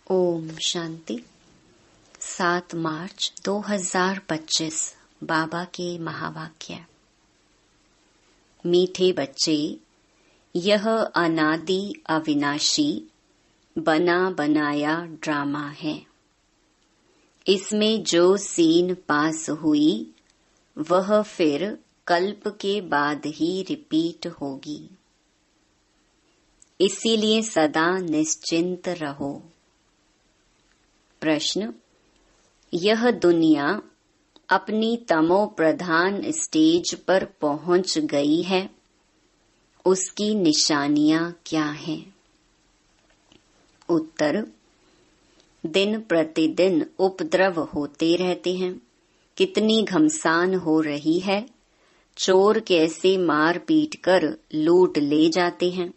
ओम शांति। 7 मार्च 2025 बाबा के महावाक्य। मीठे बच्चे, यह अनादि अविनाशी बना बनाया ड्रामा है। इसमें जो सीन पास हुई वह फिर कल्प के बाद ही रिपीट होगी। इसीलिए सदा निश्चिंत रहो। प्रश्न: यह दुनिया अपनी तमो प्रधान स्टेज पर पहुंच गई है, उसकी निशानियां क्या हैं? उत्तर: दिन प्रतिदिन उपद्रव होते रहते हैं। कितनी घमसान हो रही है। चोर कैसे मार पीट कर लूट ले जाते हैं।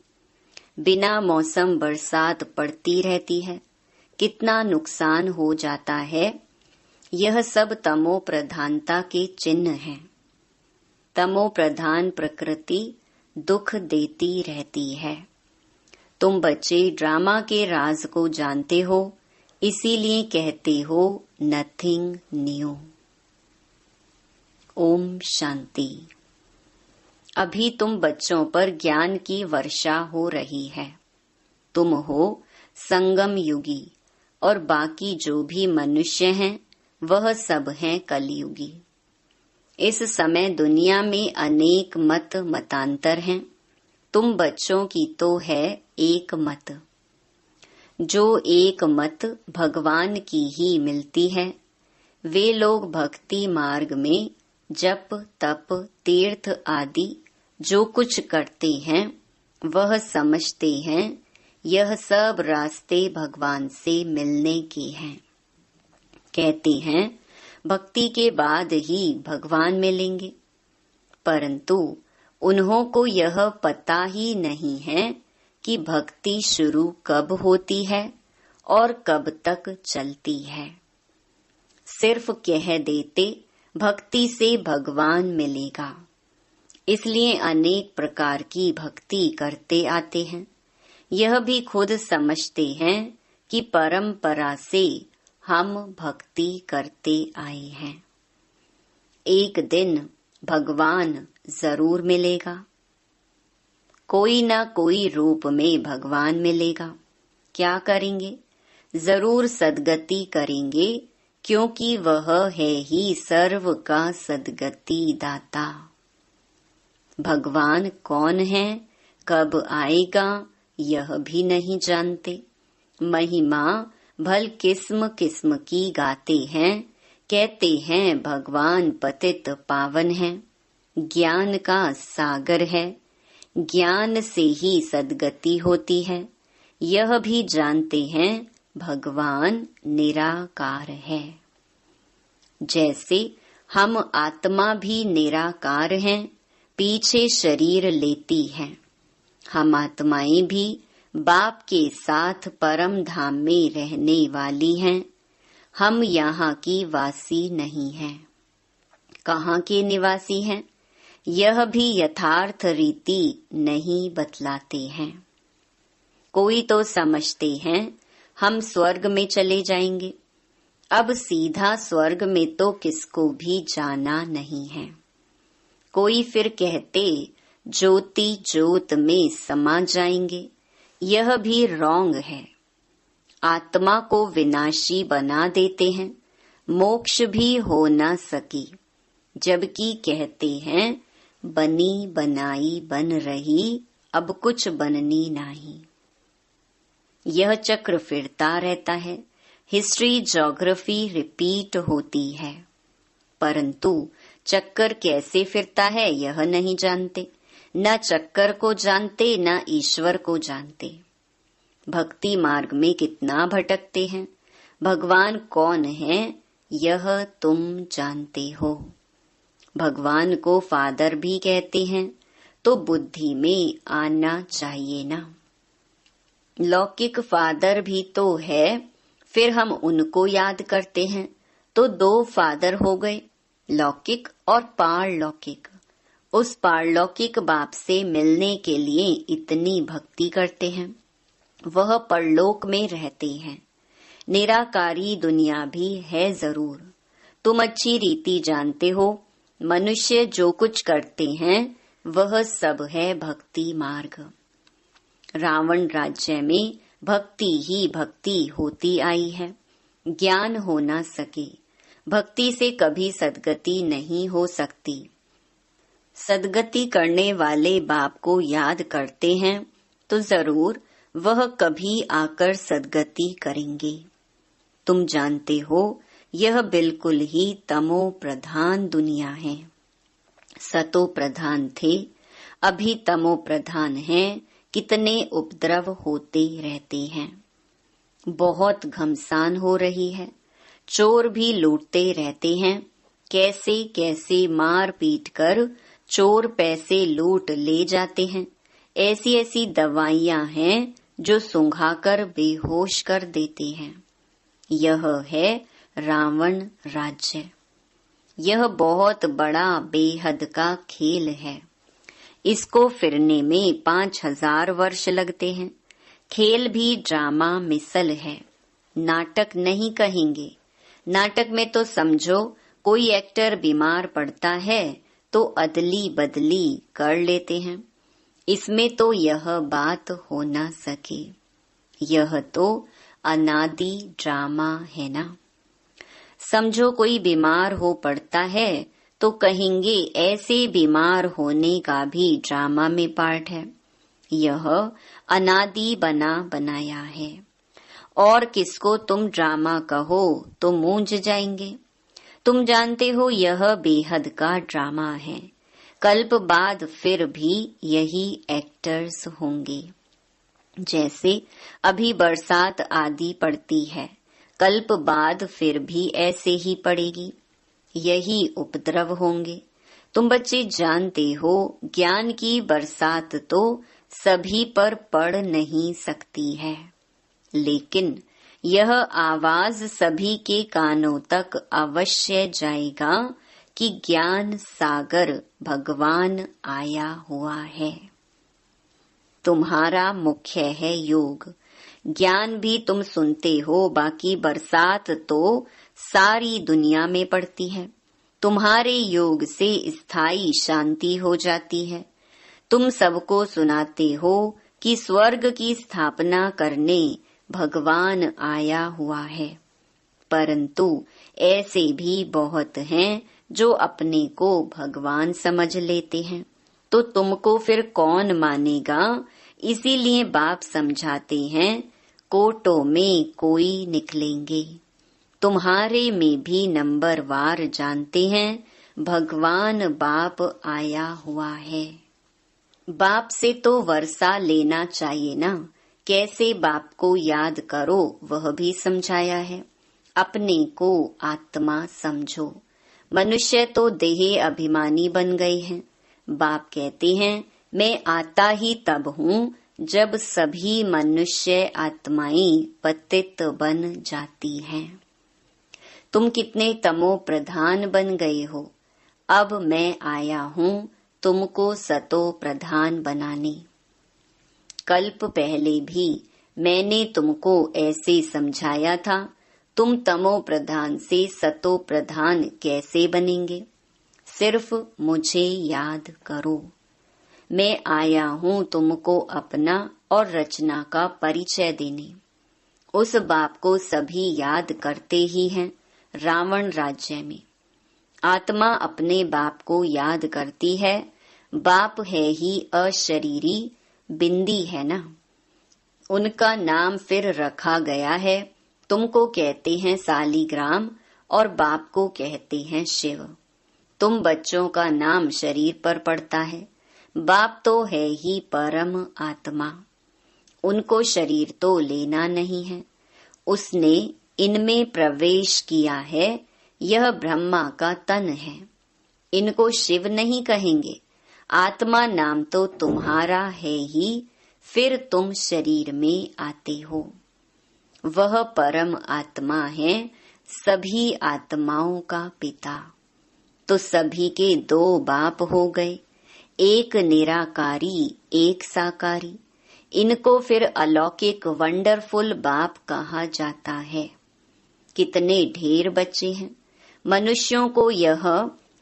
बिना मौसम बरसात पड़ती रहती है। कितना नुकसान हो जाता है। यह सब तमो प्रधानता के चिन्ह हैं। तमो प्रधान प्रकृति दुख देती रहती है। तुम बच्चे ड्रामा के राज को जानते हो, इसीलिए कहते हो नथिंग न्यू। ओम शांति। अभी तुम बच्चों पर ज्ञान की वर्षा हो रही है। तुम हो संगम युगी और बाकी जो भी मनुष्य हैं वह सब हैं कलयुगी। इस समय दुनिया में अनेक मत मतांतर हैं। तुम बच्चों की तो है एक मत। जो एक मत भगवान की ही मिलती है, वे लोग भक्ति मार्ग में जप तप तीर्थ आदि जो कुछ करते हैं वह समझते हैं यह सब रास्ते भगवान से मिलने के हैं। कहते हैं भक्ति के बाद ही भगवान मिलेंगे, परंतु उन्हों को यह पता ही नहीं है कि भक्ति शुरू कब होती है और कब तक चलती है। सिर्फ कह देते भक्ति से भगवान मिलेगा, इसलिए अनेक प्रकार की भक्ति करते आते हैं। यह भी खुद समझते हैं कि परंपरा से हम भक्ति करते आए हैं। एक दिन भगवान जरूर मिलेगा। कोई न कोई रूप में भगवान मिलेगा। क्या करेंगे? जरूर सद्गति करेंगे, क्योंकि वह है ही सर्व का सद्गति दाता। भगवान कौन है, कब आएगा, यह भी नहीं जानते। महिमा भल किस्म किस्म की गाते हैं। कहते हैं भगवान पतित पावन है, ज्ञान का सागर है। ज्ञान से ही सद्गति होती है। यह भी जानते हैं भगवान निराकार है। जैसे हम आत्मा भी निराकार हैं, पीछे शरीर लेती हैं। हम आत्माएं भी बाप के साथ परम धाम में रहने वाली हैं। हम यहाँ की वासी नहीं हैं। कहाँ के निवासी हैं, यह भी यथार्थ रीति नहीं बतलाते हैं। कोई तो समझते हैं हम स्वर्ग में चले जाएंगे। अब सीधा स्वर्ग में तो किसको भी जाना नहीं है। कोई फिर कहते ज्योति ज्योत में समा जाएंगे। यह भी रॉन्ग है। आत्मा को विनाशी बना देते हैं। मोक्ष भी हो न सकी, जबकि कहते हैं बनी बनाई बन रही, अब कुछ बननी नहीं। यह चक्र फिरता रहता है। हिस्ट्री ज्योग्राफी रिपीट होती है, परंतु चक्कर कैसे फिरता है यह नहीं जानते। न चक्कर को जानते न ईश्वर को जानते। भक्ति मार्ग में कितना भटकते हैं। भगवान कौन है यह तुम जानते हो। भगवान को फादर भी कहते हैं, तो बुद्धि में आना चाहिए ना। लौकिक फादर भी तो है, फिर हम उनको याद करते हैं, तो 2 फादर हो गए, लौकिक और पारलौकिक। उस पारलौकिक बाप से मिलने के लिए इतनी भक्ति करते हैं। वह परलोक में रहते हैं। निराकारी दुनिया भी है जरूर। तुम अच्छी रीति जानते हो, मनुष्य जो कुछ करते हैं वह सब है भक्ति मार्ग। रावण राज्य में भक्ति ही भक्ति होती आई है। ज्ञान हो न सके, भक्ति से कभी सद्गति नहीं हो सकती। सद्गति करने वाले बाप को याद करते हैं तो जरूर वह कभी आकर सद्गति करेंगे। तुम जानते हो यह बिल्कुल ही तमो प्रधान दुनिया है। सतो प्रधान थे, अभी तमो प्रधान है। कितने उपद्रव होते रहते हैं। बहुत घमसान हो रही है। चोर भी लूटते रहते हैं। कैसे कैसे मार पीट कर चोर पैसे लूट ले जाते हैं। ऐसी ऐसी दवाइयां हैं जो सुंघाकर बेहोश कर देते हैं। यह है रावण राज्य। यह बहुत बड़ा बेहद का खेल है। इसको फिरने में 5000 वर्ष लगते हैं। खेल भी ड्रामा मिसल है, नाटक नहीं कहेंगे। नाटक में तो समझो कोई एक्टर बीमार पड़ता है तो अदली बदली कर लेते हैं। इसमें तो यह बात हो न सके। यह तो अनादि ड्रामा है ना। समझो कोई बीमार हो पड़ता है तो कहेंगे ऐसे बीमार होने का भी ड्रामा में पार्ट है। यह अनादि बना बनाया है। और किसको तुम ड्रामा कहो तो मूंझ जाएंगे। तुम जानते हो यह बेहद का ड्रामा है। कल्प बाद फिर भी यही एक्टर्स होंगे। जैसे अभी बरसात आदि पड़ती है, कल्प बाद फिर भी ऐसे ही पड़ेगी। यही उपद्रव होंगे। तुम बच्चे जानते हो ज्ञान की बरसात तो सभी पर पड़ नहीं सकती है, लेकिन यह आवाज सभी के कानों तक अवश्य जाएगा कि ज्ञान सागर भगवान आया हुआ है। तुम्हारा मुख्य है योग। ज्ञान भी तुम सुनते हो, बाकी बरसात तो सारी दुनिया में पड़ती है। तुम्हारे योग से स्थायी शांति हो जाती है। तुम सबको सुनाते हो कि स्वर्ग की स्थापना करने भगवान आया हुआ है, परंतु ऐसे भी बहुत हैं जो अपने को भगवान समझ लेते हैं। तो तुमको फिर कौन मानेगा। इसीलिए बाप समझाते हैं कोटों में कोई निकलेंगे। तुम्हारे में भी नंबर वार जानते हैं भगवान बाप आया हुआ है। बाप से तो वर्षा लेना चाहिए ना। कैसे बाप को याद करो वह भी समझाया है। अपने को आत्मा समझो। मनुष्य तो देह अभिमानी बन गए हैं। बाप कहते हैं मैं आता ही तब हूँ जब सभी मनुष्य आत्माएं पतित बन जाती हैं। तुम कितने तमो प्रधान बन गए हो। अब मैं आया हूँ तुमको सतो प्रधान बनाने। कल्प पहले भी मैंने तुमको ऐसे समझाया था। तुम तमो प्रधान से सतो प्रधान कैसे बनेंगे। सिर्फ मुझे याद करो। मैं आया हूँ तुमको अपना और रचना का परिचय देने। उस बाप को सभी याद करते ही हैं। रावण राज्य में आत्मा अपने बाप को याद करती है। बाप है ही अशरीरी, बिंदी है ना। उनका नाम फिर रखा गया है। तुमको कहते हैं सालीग्राम और बाप को कहते हैं शिव। तुम बच्चों का नाम शरीर पर पड़ता है। बाप तो है ही परम आत्मा। उनको शरीर तो लेना नहीं है। उसने इनमें प्रवेश किया है। यह ब्रह्मा का तन है। इनको शिव नहीं कहेंगे। आत्मा नाम तो तुम्हारा है ही, फिर तुम शरीर में आते हो। वह परम आत्मा है, सभी आत्माओं का पिता। तो सभी के दो बाप हो गए, एक निराकारी एक साकारी। इनको फिर अलौकिक वंडरफुल बाप कहा जाता है। कितने ढेर बच्चे हैं। मनुष्यों को यह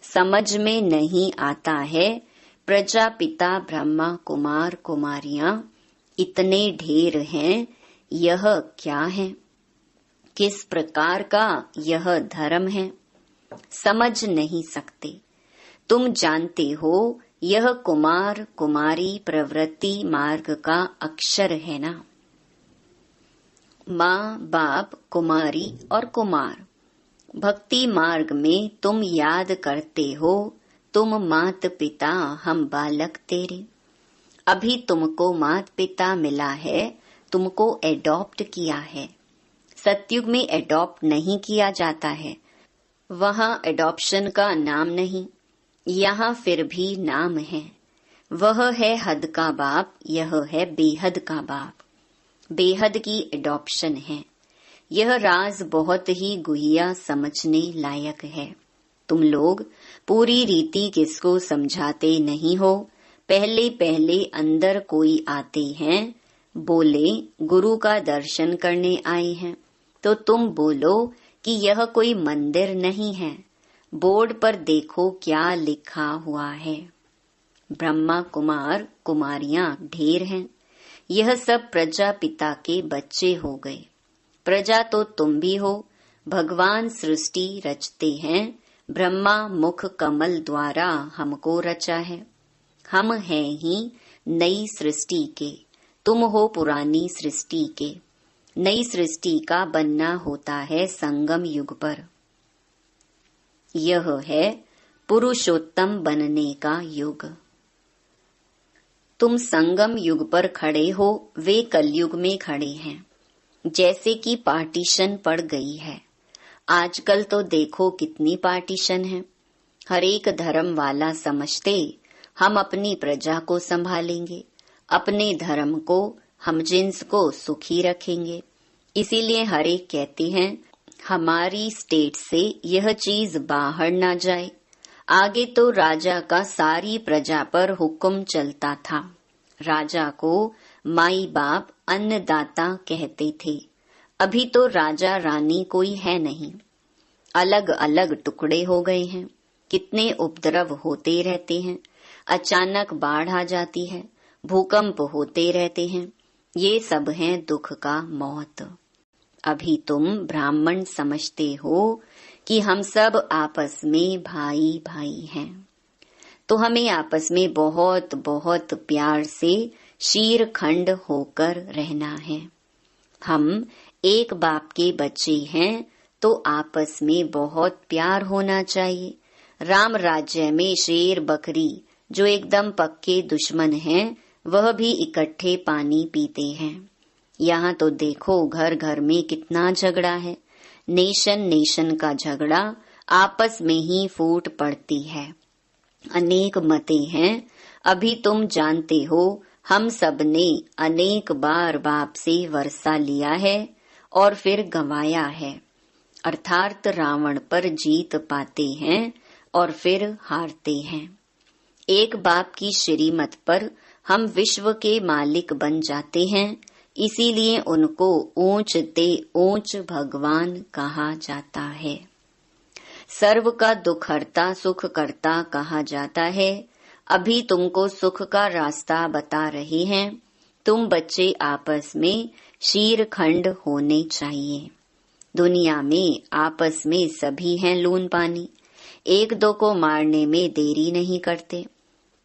समझ में नहीं आता है। प्रजापिता ब्रह्मा कुमार कुमारियां इतने ढेर हैं, यह क्या है? किस प्रकार का यह धर्म है? समझ नहीं सकते। तुम जानते हो यह कुमार कुमारी प्रवृत्ति मार्ग का अक्षर है ना। माँ बाप कुमारी और कुमार भक्ति मार्ग में तुम याद करते हो, तुम मात पिता हम बालक तेरे। अभी तुमको मात पिता मिला है, तुमको एडॉप्ट किया है। सतयुग में एडॉप्ट नहीं किया जाता है, वहाँ एडॉप्शन का नाम नहीं। यहाँ फिर भी नाम है। वह है हद का बाप, यह है बेहद का बाप। बेहद की एडॉप्शन है। यह राज बहुत ही गुहिया समझने लायक है। तुम लोग पूरी रीति किसको समझाते नहीं हो। पहले पहले अंदर कोई आते हैं, बोले गुरु का दर्शन करने आए हैं, तो तुम बोलो कि यह कोई मंदिर नहीं है। बोर्ड पर देखो क्या लिखा हुआ है। ब्रह्मा कुमार कुमारियां ढेर हैं। यह सब प्रजापिता के बच्चे हो गए। प्रजा तो तुम भी हो। भगवान सृष्टि रचते हैं। ब्रह्मा मुख कमल द्वारा हमको रचा है। हम हैं ही नई सृष्टि के, तुम हो पुरानी सृष्टि के। नई सृष्टि का बनना होता है संगम युग पर। यह है पुरुषोत्तम बनने का युग। तुम संगम युग पर खड़े हो, वे कलयुग में खड़े हैं। जैसे कि पार्टीशन पड़ गई है। आजकल तो देखो कितनी पार्टीशन है। हर एक धर्म वाला समझते हम अपनी प्रजा को संभालेंगे, अपने धर्म को हम जिन्स को सुखी रखेंगे। इसीलिए हर एक कहते हैं हमारी स्टेट से यह चीज बाहर ना जाए। आगे तो राजा का सारी प्रजा पर हुक्म चलता था। राजा को माई बाप अन्नदाता कहते थे। अभी तो राजा रानी कोई है नहीं, अलग अलग टुकड़े हो गए हैं। कितने उपद्रव होते रहते हैं। अचानक बाढ़ आ जाती है, भूकंप होते रहते हैं। ये सब है दुख का मौत। अभी तुम ब्राह्मण समझते हो कि हम सब आपस में भाई भाई हैं, तो हमें आपस में बहुत बहुत प्यार से शीरखंड होकर रहना है। हम एक बाप के बच्चे हैं, तो आपस में बहुत प्यार होना चाहिए। राम राज्य में शेर बकरी जो एकदम पक्के दुश्मन हैं, वह भी इकट्ठे पानी पीते हैं। यहाँ तो देखो घर घर में कितना झगड़ा है। नेशन नेशन का झगड़ा आपस में ही फूट पड़ती है। अनेक मतें हैं। अभी तुम जानते हो हम सब ने अनेक बार बाप से वर्षा लिया है और फिर गंवाया है। अर्थात रावण पर जीत पाते हैं और फिर हारते हैं। एक बाप की श्रीमत पर हम विश्व के मालिक बन जाते हैं। इसीलिए उनको ऊंच ते ऊंच भगवान कहा जाता है। सर्व का दुख हरता सुख करता कहा जाता है। अभी तुमको सुख का रास्ता बता रहे हैं। तुम बच्चे आपस में शीरखंड होने चाहिए। दुनिया में आपस में सभी हैं लून पानी। एक दो को मारने में देरी नहीं करते।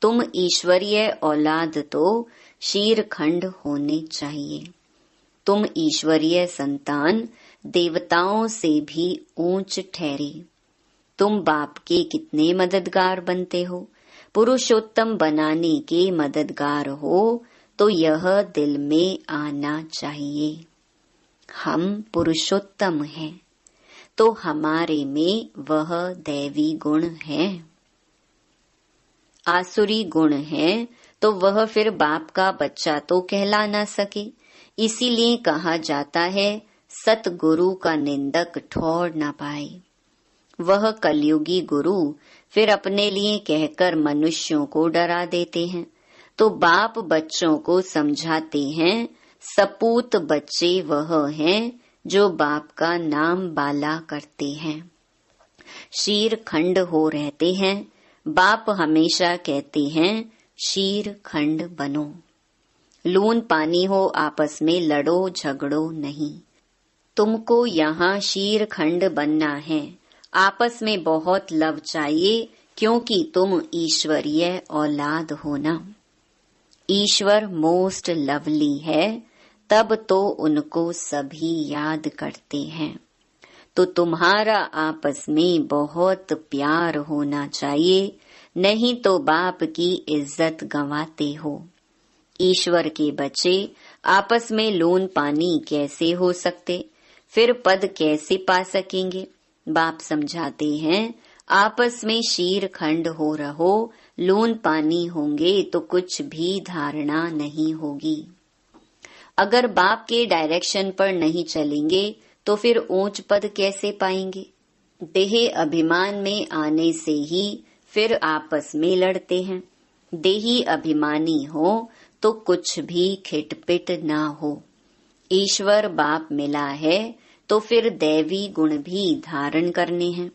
तुम ईश्वरीय औलाद तो शीरखंड होने चाहिए। तुम ईश्वरीय संतान देवताओं से भी ऊंच ठहरे। तुम बाप के कितने मददगार बनते हो। पुरुषोत्तम बनाने के मददगार हो तो यह दिल में आना चाहिए। हम पुरुषोत्तम हैं, तो हमारे में वह दैवी गुण है। आसुरी गुण है तो वह फिर बाप का बच्चा तो कहला ना सके। इसीलिए कहा जाता है सतगुरु का निंदक ठौर ना पाए। वह कलयुगी गुरु फिर अपने लिए कहकर मनुष्यों को डरा देते हैं। तो बाप बच्चों को समझाते हैं, सपूत बच्चे वह हैं जो बाप का नाम बाला करते हैं, शीर खंड हो रहते हैं। बाप हमेशा कहते हैं शीर खंड बनो, लून पानी हो आपस में लड़ो झगड़ो नहीं। तुमको यहाँ शीर खंड बनना है, आपस में बहुत लव चाहिए, क्योंकि तुम ईश्वरीय औलाद हो ना। ईश्वर मोस्ट लवली है, तब तो उनको सभी याद करते हैं। तो तुम्हारा आपस में बहुत प्यार होना चाहिए, नहीं तो बाप की इज्जत गंवाते हो। ईश्वर के बच्चे आपस में लोन पानी कैसे हो सकते, फिर पद कैसे पा सकेंगे। बाप समझाते हैं, आपस में शीर खंड हो रहो, लोन पानी होंगे तो कुछ भी धारणा नहीं होगी। अगर बाप के डायरेक्शन पर नहीं चलेंगे तो फिर ऊंच पद कैसे पाएंगे। देह अभिमान में आने से ही फिर आपस में लड़ते हैं। देही अभिमानी हो तो कुछ भी खिटपिट ना हो। ईश्वर बाप मिला है तो फिर दैवी गुण भी धारण करने हैं।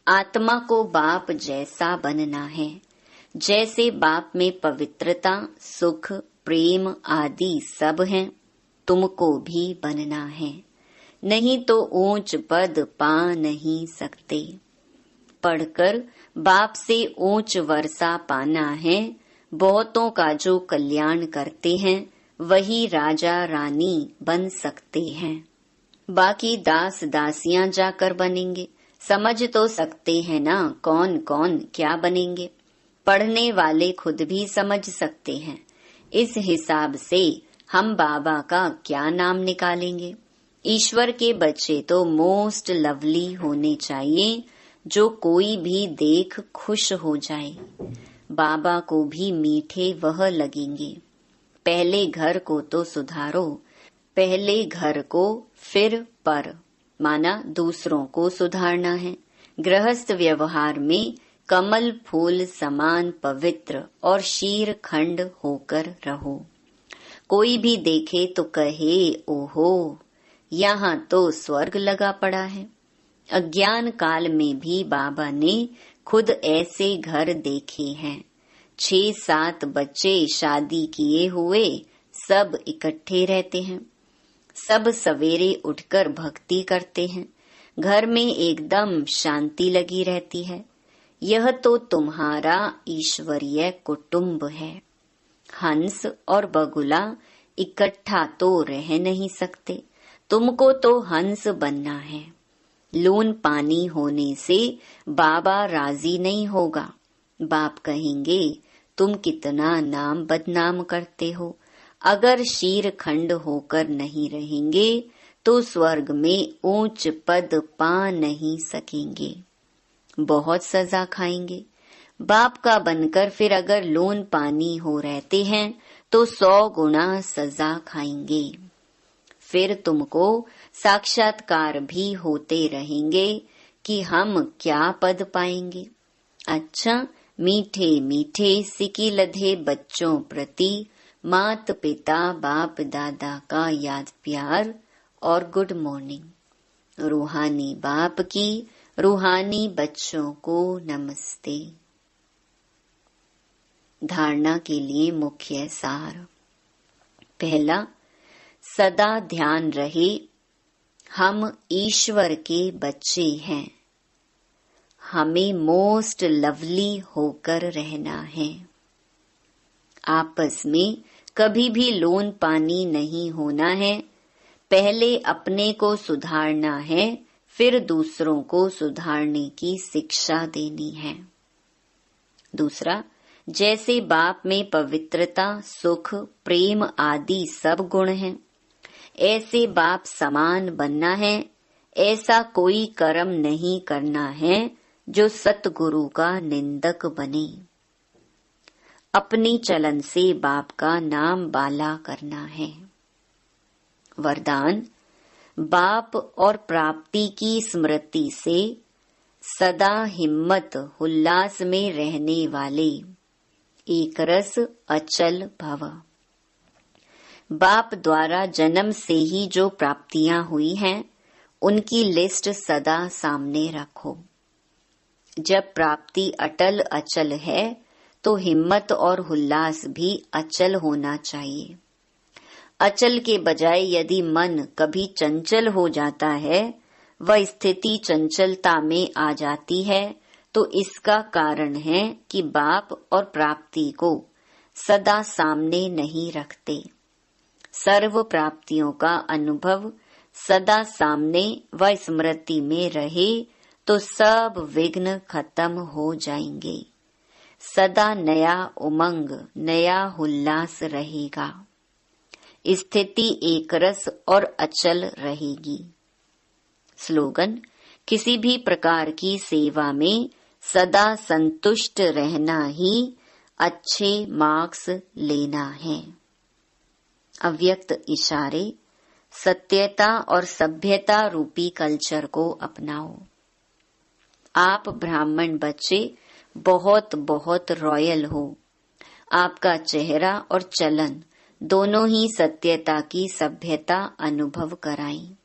आत्मा को बाप जैसा बनना है। जैसे बाप में पवित्रता, सुख, प्रेम आदि सब हैं, तुमको भी बनना है, नहीं तो ऊंच पद पा नहीं सकते। पढ़कर बाप से ऊंच वर्षा पाना है। बहुतों का जो कल्याण करते हैं वही राजा रानी बन सकते हैं, बाकी दास दासियां जाकर बनेंगे। समझ तो सकते हैं ना कौन कौन क्या बनेंगे। पढ़ने वाले खुद भी समझ सकते हैं। इस हिसाब से हम बाबा का क्या नाम निकालेंगे। ईश्वर के बच्चे तो मोस्ट लवली होने चाहिए, जो कोई भी देख खुश हो जाए। बाबा को भी मीठे वह लगेंगे। पहले घर को तो सुधारो, पहले घर को फिर पर, माना दूसरों को सुधारना है। गृहस्थ व्यवहार में कमल फूल समान पवित्र और शीर खंड होकर रहो। कोई भी देखे तो कहे, ओहो यहाँ तो स्वर्ग लगा पड़ा है। अज्ञान काल में भी बाबा ने खुद ऐसे घर देखे हैं। 6-7 बच्चे शादी किए हुए सब इकट्ठे रहते हैं। सब सवेरे उठकर भक्ति करते हैं। घर में एकदम शांति लगी रहती है। यह तो तुम्हारा ईश्वरीय कुटुंब है। हंस और बगुला इकट्ठा तो रह नहीं सकते। तुमको तो हंस बनना है। लून पानी होने से बाबा राजी नहीं होगा। बाप कहेंगे, तुम कितना नाम बदनाम करते हो। अगर शीर खंड होकर नहीं रहेंगे तो स्वर्ग में ऊंच पद पा नहीं सकेंगे, बहुत सजा खाएंगे। बाप का बनकर फिर अगर लोन पानी हो रहते हैं तो 100 गुना सजा खाएंगे। फिर तुमको साक्षात्कार भी होते रहेंगे कि हम क्या पद पाएंगे। अच्छा, मीठे मीठे सिकी लधे बच्चों प्रति मात पिता बाप दादा का याद प्यार और गुड मॉर्निंग। रूहानी बाप की रूहानी बच्चों को नमस्ते। धारणा के लिए मुख्य सार। पहला, सदा ध्यान रहे हम ईश्वर के बच्चे हैं। हमें मोस्ट लवली होकर रहना है। आपस में कभी भी लोन पानी नहीं होना है। पहले अपने को सुधारना है, फिर दूसरों को सुधारने की शिक्षा देनी है। दूसरा, जैसे बाप में पवित्रता, सुख, प्रेम आदि सब गुण हैं, ऐसे बाप समान बनना है। ऐसा कोई कर्म नहीं करना है जो सतगुरु का निंदक बने। अपनी चलन से बाप का नाम बाला करना है। वरदान, बाप और प्राप्ति की स्मृति से सदा हिम्मत उल्लास में रहने वाले एक रस अचल भव। बाप द्वारा जन्म से ही जो प्राप्तियां हुई हैं, उनकी लिस्ट सदा सामने रखो। जब प्राप्ति अटल अचल है तो हिम्मत और उल्लास भी अचल होना चाहिए। अचल के बजाय यदि मन कभी चंचल हो जाता है, वह स्थिति चंचलता में आ जाती है, तो इसका कारण है कि बाप और प्राप्ति को सदा सामने नहीं रखते। सर्व प्राप्तियों का अनुभव सदा सामने व स्मृति में रहे तो सब विघ्न खत्म हो जाएंगे। सदा नया उमंग, नया उल्लास रहेगा। स्थिति एक रस और अचल रहेगी। स्लोगन: किसी भी प्रकार की सेवा में सदा संतुष्ट रहना ही अच्छे मार्क्स लेना है। अव्यक्त इशारे: सत्यता और सभ्यता रूपी कल्चर को अपनाओ। आप ब्राह्मण बच्चे बहुत बहुत रॉयल हो। आपका चेहरा और चलन दोनों ही सत्यता की सभ्यता अनुभव कराएं।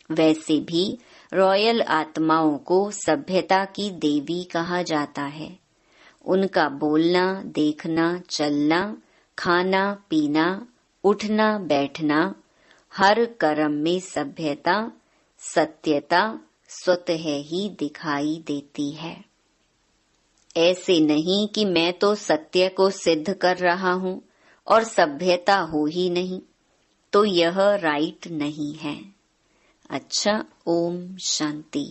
वैसे भी रॉयल आत्माओं को सभ्यता की देवी कहा जाता है। उनका बोलना, देखना, चलना, खाना पीना, उठना बैठना, हर कर्म में सभ्यता, सत्यता स्वतः ही दिखाई देती है। ऐसे नहीं कि मैं तो सत्य को सिद्ध कर रहा हूँ और सभ्यता हो ही नहीं, तो यह राइट नहीं है। अच्छा, ओम शांति।